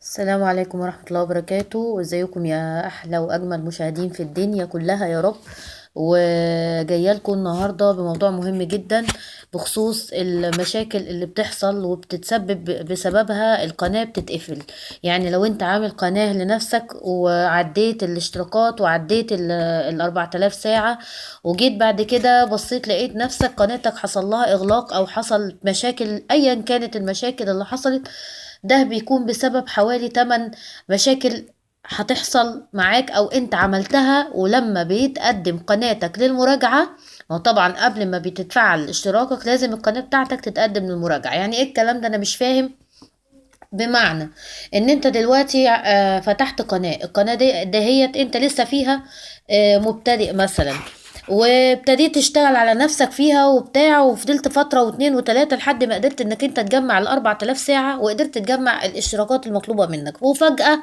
السلام عليكم ورحمة الله وبركاته. ازيكم يا احلى واجمل مشاهدين في الدنيا كلها يا رب. وجايه لكم النهارده بموضوع مهم جدا بخصوص المشاكل اللي بتحصل وبتتسبب بسببها القناة بتتقفل. يعني لو انت عامل قناة لنفسك وعديت الاشتراكات وعديت 4000 ساعة، وجيت بعد كده بصيت لقيت نفسك قناتك حصل لها اغلاق او حصل مشاكل ايا كانت المشاكل اللي حصلت، ده بيكون بسبب حوالي 8 مشاكل هتحصل معاك او انت عملتها. ولما بيتقدم قناتك للمراجعة، وطبعا قبل ما بتتفعل اشتراكك لازم القناة بتاعتك تتقدم للمراجعة. يعني ايه الكلام ده؟ انا مش فاهم. بمعنى ان انت دلوقتي فتحت قناة، القناة دي دهيت انت لسه فيها مبتدئ مثلا، وابتديت تشتغل على نفسك فيها وبتاع، وفضلت فترة واتنين وتلاتة لحد ما قدرت انك انت تجمع ال4000 ساعة وقدرت تجمع الاشتراكات المطلوبة منك، وفجأة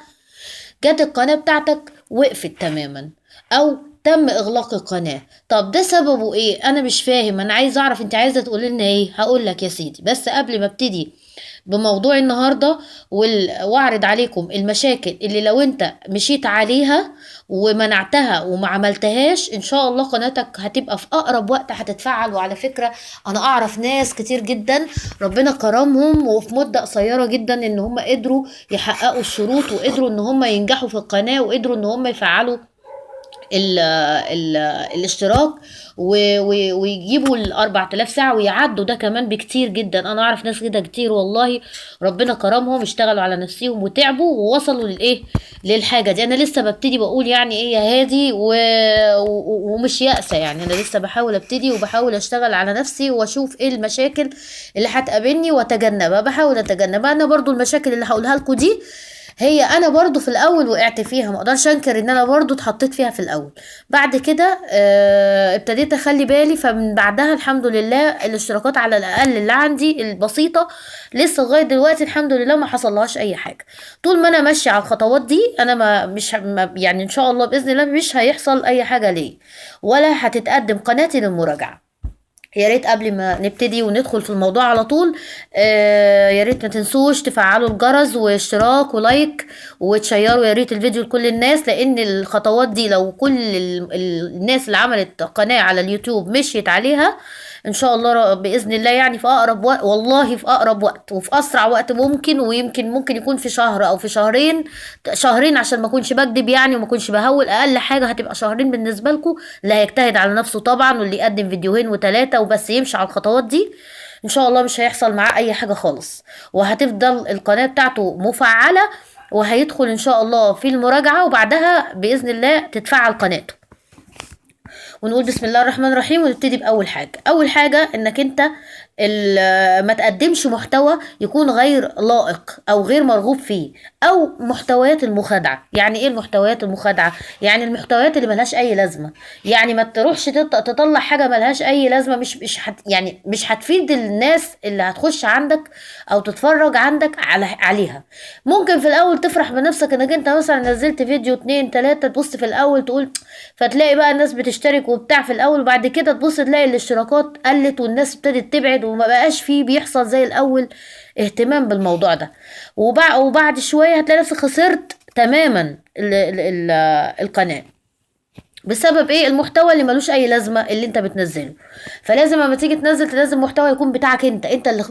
جت القناة بتاعتك وقفت تماما او تم اغلاق القناة. طب ده سببه ايه؟ انا مش فاهم. انا عايز اعرف انت عايزة تقولي لنا ايه. هقول لك يا سيدي، بس قبل ما ابتدي بموضوع النهاردة واعرض عليكم المشاكل اللي لو انت مشيت عليها ومنعتها وما عملتهاش، ان شاء الله قناتك هتبقى في اقرب وقت هتتفعل. وعلى فكرة انا اعرف ناس كتير جدا ربنا كرمهم وفي مدة قصيرة جدا ان هم قدروا يحققوا الشروط، وقدروا ان هم ينجحوا في القناة، وقدروا ان هم يفعلوا ال ال الاشتراك ويجيبوا ال4000 ساعة ويعدوا ده كمان بكتير جدا. انا اعرف ناس كده كتير والله، ربنا كرمهم اشتغلوا على نفسهم وتعبوا ووصلوا للايه، للحاجة دي. انا لسه ببتدي بقول يعني ايه يا هادي ومش يائسة. يعني انا لسه بحاول ابتدي وبحاول اشتغل على نفسي واشوف ايه المشاكل اللي هتقابلني واتجنبها، بحاول اتجنبها. انا برضو المشاكل اللي هقولها لكم دي هي انا برضو في الاول وقعت فيها، ما اقدرش انكر ان انا برضو اتحطيت فيها في الاول. بعد كده ابتديت اخلي بالي، فمن بعدها الحمد لله الاشتراكات على الاقل اللي عندي البسيطة لسه لغاية دلوقتي الحمد لله ما حصلهاش اي حاجة. طول ما انا ماشية على الخطوات دي انا ما مش ما يعني ان شاء الله باذن الله مش هيحصل اي حاجة ليه، ولا هتتقدم قناتي للمراجعة. يا ريت قبل ما نبتدي وندخل في الموضوع على طول، يا ريت ما تنسوش تفعلوا الجرس واشتراك ولايك وتشيروا يا ريت الفيديو لكل الناس، لان الخطوات دي لو كل الناس اللي عملت قناة على اليوتيوب مشيت عليها ان شاء الله باذن الله، يعني في اقرب وقت، والله في اقرب وقت وفي اسرع وقت ممكن، ويمكن ممكن يكون في شهر او في شهرين. شهرين عشان ما اكونش بكدب يعني وما اكونش بهول، اقل حاجه هتبقى شهرين بالنسبه لكم. اللي هيجتهد على نفسه طبعا واللي يقدم فيديوهين وثلاثه وبس يمشي على الخطوات دي ان شاء الله مش هيحصل معاه اي حاجه خالص، وهتفضل القناه بتاعته مفعله، وهيدخل ان شاء الله في المراجعه وبعدها باذن الله تتفعل قناته. ونقول بسم الله الرحمن الرحيم ونبتدي بأول حاجة. أول حاجة إنك أنت ما تقدمش محتوى يكون غير لائق أو غير مرغوب فيه، أو محتويات المخادعة. يعني إيه المحتويات المخادعة؟ يعني المحتويات اللي ملهاش أي لازمة. يعني ما تروحش تطلع حاجة ملهاش أي لازمة، يعني مش هتفيد الناس اللي هتخش عندك أو تتفرج عندك عليها. ممكن في الأول تفرح بنفسك إنك أنت مثلا نزلت فيديو اتنين تلاتة، تبص في الأول تقول، فتلاقي بقى الناس بتشترك وبتاع في الاول، وبعد كده تبص تلاقي الاشتراكات قلت والناس ابتدت تبعد وما بقاش فيه بيحصل زي الاول اهتمام بالموضوع ده. وبعد شوية هتلاقي نفسك خسرت تماما القناة بسبب ايه؟ المحتوى اللي ملوش اي لازمه اللي انت بتنزله. فلازم لما تيجي تنزل لازم محتوى يكون بتاعك انت،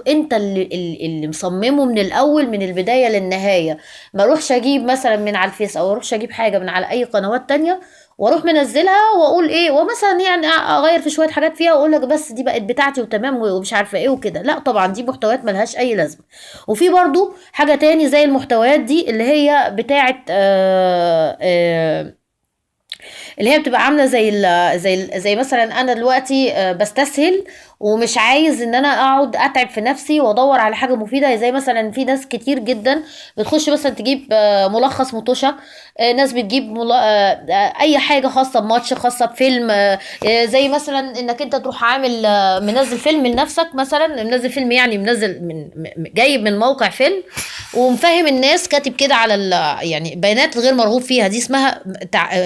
انت اللي مصممه من الاول من البدايه للنهايه. ما اروحش اجيب مثلا من على الفيس او اروحش اجيب حاجه من على اي قنوات تانية واروح منزلها واقول ايه، ومثلا يعني اغير في شويه حاجات فيها واقول لك بس دي بقت بتاعتي وتمام ومش عارفه ايه وكده. لا طبعا دي محتويات ملهاش اي لازمه. وفي برضو حاجه تاني زي المحتويات دي اللي هي بتاعت اللي هي بتبقى عامله زي مثلا انا دلوقتي بستسهل ومش عايز ان انا اقعد اتعب في نفسي وادور على حاجه مفيده. زي مثلا في ناس كتير جدا بتخش مثلا تجيب ملخص مطوشه، ناس بتجيب اي حاجه خاصه بماتش، خاصه بفيلم، زي مثلا انك انت تروح عامل منزل فيلم لنفسك، مثلا منزل فيلم يعني منزل جايب من موقع فيلم ومفهم الناس، كاتب كده على يعني بيانات غير مرغوب فيها. دي اسمها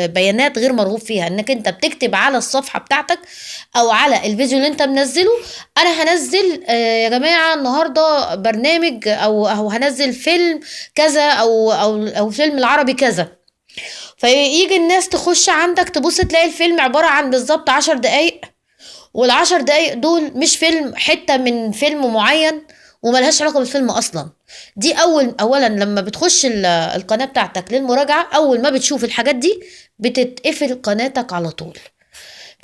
بيانات غير مرغوب فيها، انك انت بتكتب على الصفحة بتاعتك او على الفيديو اللي انت منزله بنزله. انا هنزل يا جماعه النهارده برنامج او هنزل فيلم كذا او فيلم العربي كذا، فيجي الناس تخش عندك تبص تلاقي الفيلم عباره عن بالظبط 10 دقايق، والعشر دقايق دول مش فيلم، حته من فيلم معين وملهاش علاقه بالفيلم اصلا. دي اولا لما بتخش القناه بتاعتك للمراجعه، اول ما بتشوف الحاجات دي بتتقفل قناتك على طول.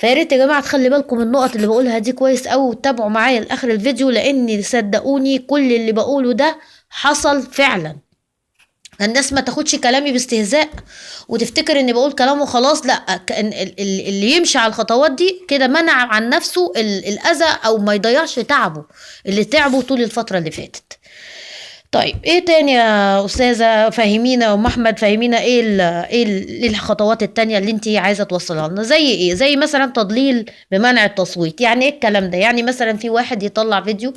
فيا ريت يا جماعه تخلي بالكم من النقط اللي بقولها دي كويس قوي، وتتابعوا معايا لاخر الفيديو، لان صدقوني كل اللي بقوله ده حصل فعلا. الناس ما تاخدش كلامي باستهزاء وتفتكر اني بقول كلام وخلاص، لا. اللي يمشي على الخطوات دي كده منع عن نفسه الاذى، او ما يضيعش تعبه اللي تعبه طول الفتره اللي فاتت. طيب ايه تاني يا استاذه؟ فهمينا يا ام احمد، فهمينا إيه الخطوات التانية اللي انت عايزه توصلها لنا؟ زي ايه؟ زي مثلا تضليل بمنع التصويت. يعني ايه الكلام ده؟ يعني مثلا في واحد يطلع فيديو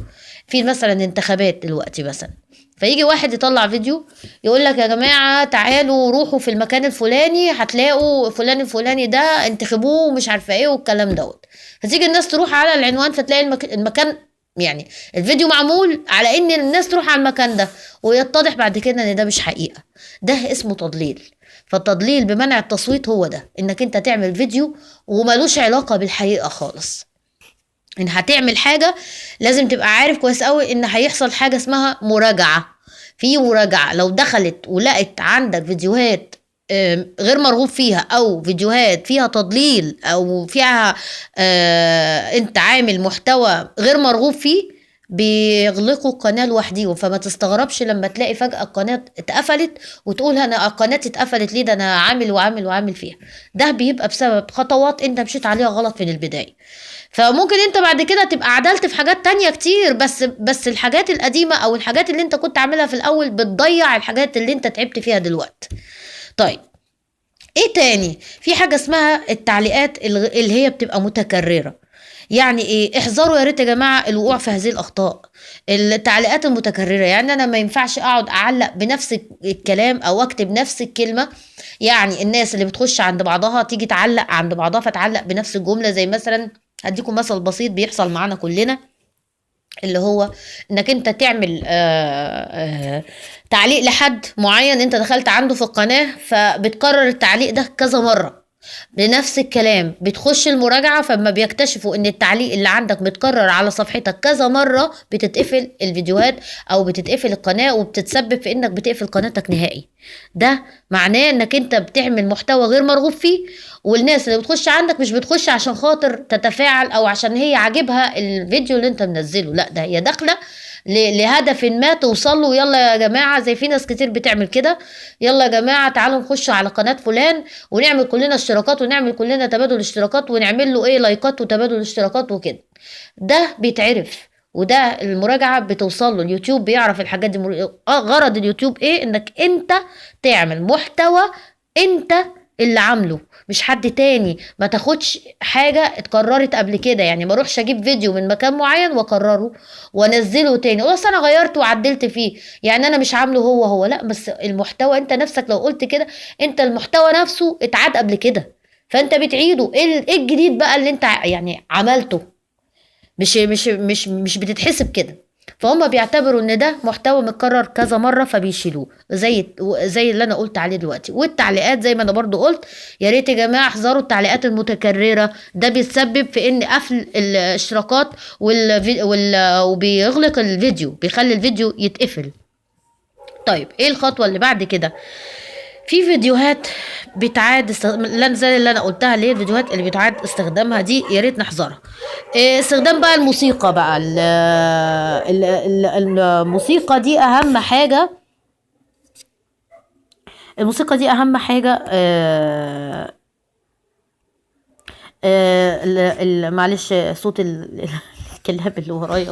في مثلا انتخابات دلوقتي مثلا، فيجي واحد يطلع فيديو يقول لك يا جماعه تعالوا روحوا في المكان الفلاني هتلاقوا فلان الفلاني ده انتخبوه ومش عارفه ايه والكلام دوت. فتيجي الناس تروح على العنوان فتلاقي المكان، يعني الفيديو معمول على ان الناس تروح على المكان ده، ويتضح بعد كده ان ده مش حقيقة. ده اسمه تضليل. فالتضليل بمنع التصويت هو ده، انك انت تعمل فيديو وملوش علاقة بالحقيقة خالص. ان هتعمل حاجة لازم تبقى عارف كويس قوي ان هيحصل حاجة اسمها مراجعة. في مراجعة لو دخلت ولقت عندك فيديوهات غير مرغوب فيها، او فيديوهات فيها تضليل، او فيها انت عامل محتوى غير مرغوب فيه، بيغلقوا القناة لوحديهم. فما تستغربش لما تلاقي فجأة القناة اتقفلت وتقول انا قناتي اتقفلت ليه، ده انا عامل وعامل وعامل فيها. ده بيبقى بسبب خطوات انت مشيت عليها غلط من البداية. فممكن انت بعد كده تبقى عدلت في حاجات تانية كتير، بس الحاجات القديمة او الحاجات اللي انت كنت عاملها في الاول بتضيع الحاجات اللي انت تعبت فيها دلوقتي. طيب ايه تاني؟ في حاجة اسمها التعليقات اللي هي بتبقى متكررة. يعني ايه؟ احذروا يا ريت يا جماعة الوقوع في هذه الاخطاء. التعليقات المتكررة، يعني انا ما ينفعش اقعد اعلق بنفس الكلام او اكتب نفس الكلمة. يعني الناس اللي بتخش عند بعضها تيجي تعلق عند بعضها فتعلق بنفس الجملة. زي مثلا هديكم مثل بسيط بيحصل معانا كلنا، اللي هو انك انت تعمل تعليق لحد معين انت دخلت عنده في القناة، فبتكرر التعليق ده كذا مرة بنفس الكلام. بتخش المراجعة فما بيكتشفوا ان التعليق اللي عندك متكرر على صفحتك كذا مرة، بتتقفل الفيديوهات او بتتقفل القناة، وبتتسبب في انك بتقفل قناتك نهائي. ده معناه انك انت بتعمل محتوى غير مرغوب فيه، والناس اللي بتخش عندك مش بتخش عشان خاطر تتفاعل او عشان هي عاجبها الفيديو اللي انت منزله، لا، ده هي داخلة لهدف ما توصل له. يلا يا جماعة، زي في ناس كتير بتعمل كده، يلا يا جماعة تعالوا نخش على قناة فلان ونعمل كلنا اشتراكات ونعمل كلنا تبادل اشتراكات ونعمل له ايه لايكات وتبادل اشتراكات وكده. ده بيتعرف، وده المراجعة بتوصل له. اليوتيوب بيعرف الحاجات دي. غرض اليوتيوب ايه؟ انك انت تعمل محتوى انت اللي عامله، مش حد تاني. ما تاخدش حاجة اتكررت قبل كده. يعني ما اروحش اجيب فيديو من مكان معين واكرره وانزله تاني اقول انا غيرت وعدلت فيه، يعني انا مش عامله هو لا. بس المحتوى انت نفسك لو قلت كده، انت المحتوى نفسه اتعاد قبل كده، فانت بتعيده. ايه الجديد بقى اللي انت يعني عملته؟ مش بتتحسب كده. فهم بيعتبروا ان ده محتوى متكرر كذا مره فبيشيلوه، زي اللي انا قلت عليه دلوقتي. والتعليقات زي ما انا برضو قلت، يا ريت يا جماعه احذروا التعليقات المتكرره. ده بيتسبب في ان قفل الاشتراكات وبيغلق الفيديو، بيخلي الفيديو يتقفل. طيب ايه الخطوه اللي بعد كده؟ في فيديوهات بتعاد زي اللي انا قلتها، اللي هي الفيديوهات اللي بتعاد استخدامها دي يا ريت نحذرها. استخدام بقى الموسيقى بقى. الموسيقى دي اهم حاجة. الموسيقى دي اهم حاجة. معلش صوت الكلاب اللي ورايا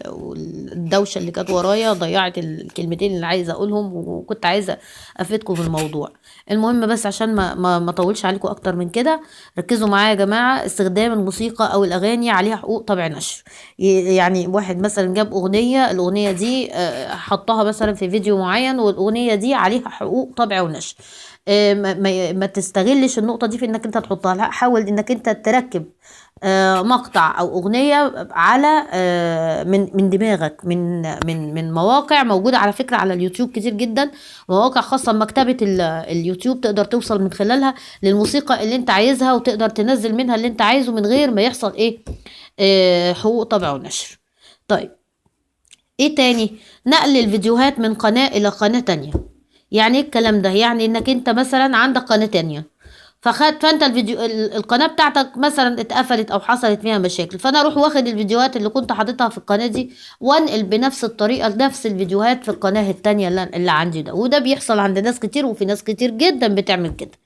والدوشه اللي كانت ورايا ضيعت الكلمتين اللي عايزه اقولهم، وكنت عايزه افيدكم في الموضوع. المهم بس عشان ما اطولش عليكم اكتر من كده، ركزوا معايا يا جماعه. استخدام الموسيقى او الاغاني عليها حقوق طبع نشر. يعني واحد مثلا جاب اغنيه، الاغنيه دي حطها مثلا في فيديو معين، والاغنيه دي عليها حقوق طبع ونشر. ما تستغلش النقطه دي في انك انت تحطها، لا، حاول انك انت تركب مقطع او اغنية على من دماغك، من مواقع موجودة على فكرة على اليوتيوب كتير جدا، مواقع خاصة بمكتبة اليوتيوب تقدر توصل من خلالها للموسيقى اللي انت عايزها، وتقدر تنزل منها اللي انت عايزه من غير ما يحصل ايه حقوق طبع ونشر. طيب ايه تاني؟ نقل الفيديوهات من قناة الى قناة تانية. يعني ايه الكلام ده؟ يعني انك انت مثلا عندك قناة تانية، فانت القناة بتاعتك مثلا اتقفلت او حصلت فيها مشاكل، فانا اروح واخد الفيديوهات اللي كنت حاططها في القناة دي وانقل بنفس الطريقة نفس الفيديوهات في القناة التانية اللي عندي ده. وده بيحصل عند ناس كتير، وفي ناس كتير جدا بتعمل كده.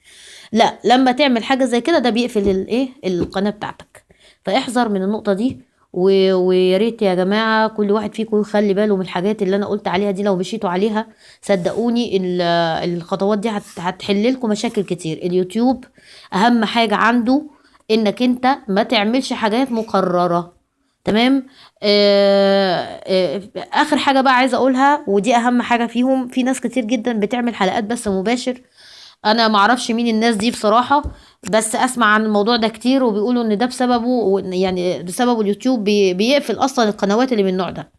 لا، لما تعمل حاجة زي كده ده بيقفل القناة بتاعتك. فاحذر من النقطة دي. ويا ريت يا جماعة كل واحد فيكم يخلي باله من الحاجات اللي انا قلت عليها دي. لو مشيتوا عليها صدقوني الخطوات دي هتحل لكم مشاكل كتير. اليوتيوب اهم حاجة عنده انك انت ما تعملش حاجات مكررة. تمام. اخر حاجة بقى عايزة اقولها، ودي اهم حاجة فيهم، في ناس كتير جدا بتعمل حلقات بس مباشر. انا معرفش مين الناس دي بصراحة، بس اسمع عن الموضوع ده كتير، وبيقولوا ان ده بسببه، يعني بسببه اليوتيوب بيقفل اصلا القنوات اللي من النوع ده،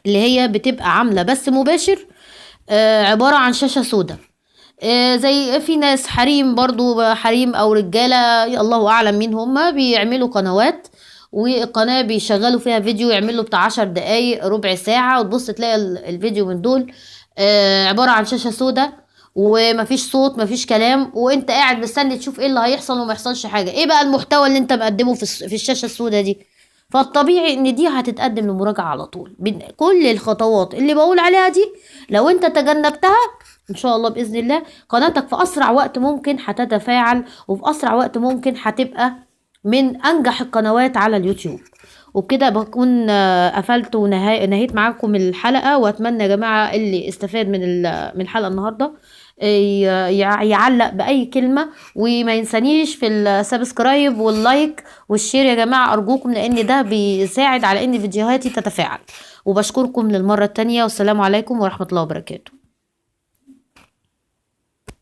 اللي هي بتبقى عاملة بس مباشر، عبارة عن شاشة سوداء. زي في ناس حريم، برضو حريم او رجالة الله اعلم مين هما، بيعملوا قنوات، والقناة بيشغلوا فيها فيديو يعملوا بتاع 10 دقايق ربع ساعة، وتبص تلاقي الفيديو من دول عبارة عن شاشة سوداء، ومفيش صوت مفيش كلام، وانت قاعد مستني تشوف ايه اللي هيحصل وما يحصلش حاجة. ايه بقى المحتوى اللي انت مقدمه في الشاشة السوداء دي؟ فالطبيعي ان دي هتتقدم لمراجعة على طول. كل الخطوات اللي بقول عليها دي لو انت تجنبتها ان شاء الله باذن الله قناتك في اسرع وقت ممكن هتتفاعل، وفي اسرع وقت ممكن هتبقى من انجح القنوات على اليوتيوب. وبكده بكون قفلت ونهيت معاكم الحلقة. واتمنى يا جماعة اللي استفاد من الحلقة النهاردة يعلق بأي كلمة، وما ينسانيش في السبسكرايب واللايك والشير يا جماعة أرجوكم، لأن ده بيساعد على أن فيديوهاتي تتفاعل. وبشكركم للمرة التانية، والسلام عليكم ورحمة الله وبركاته.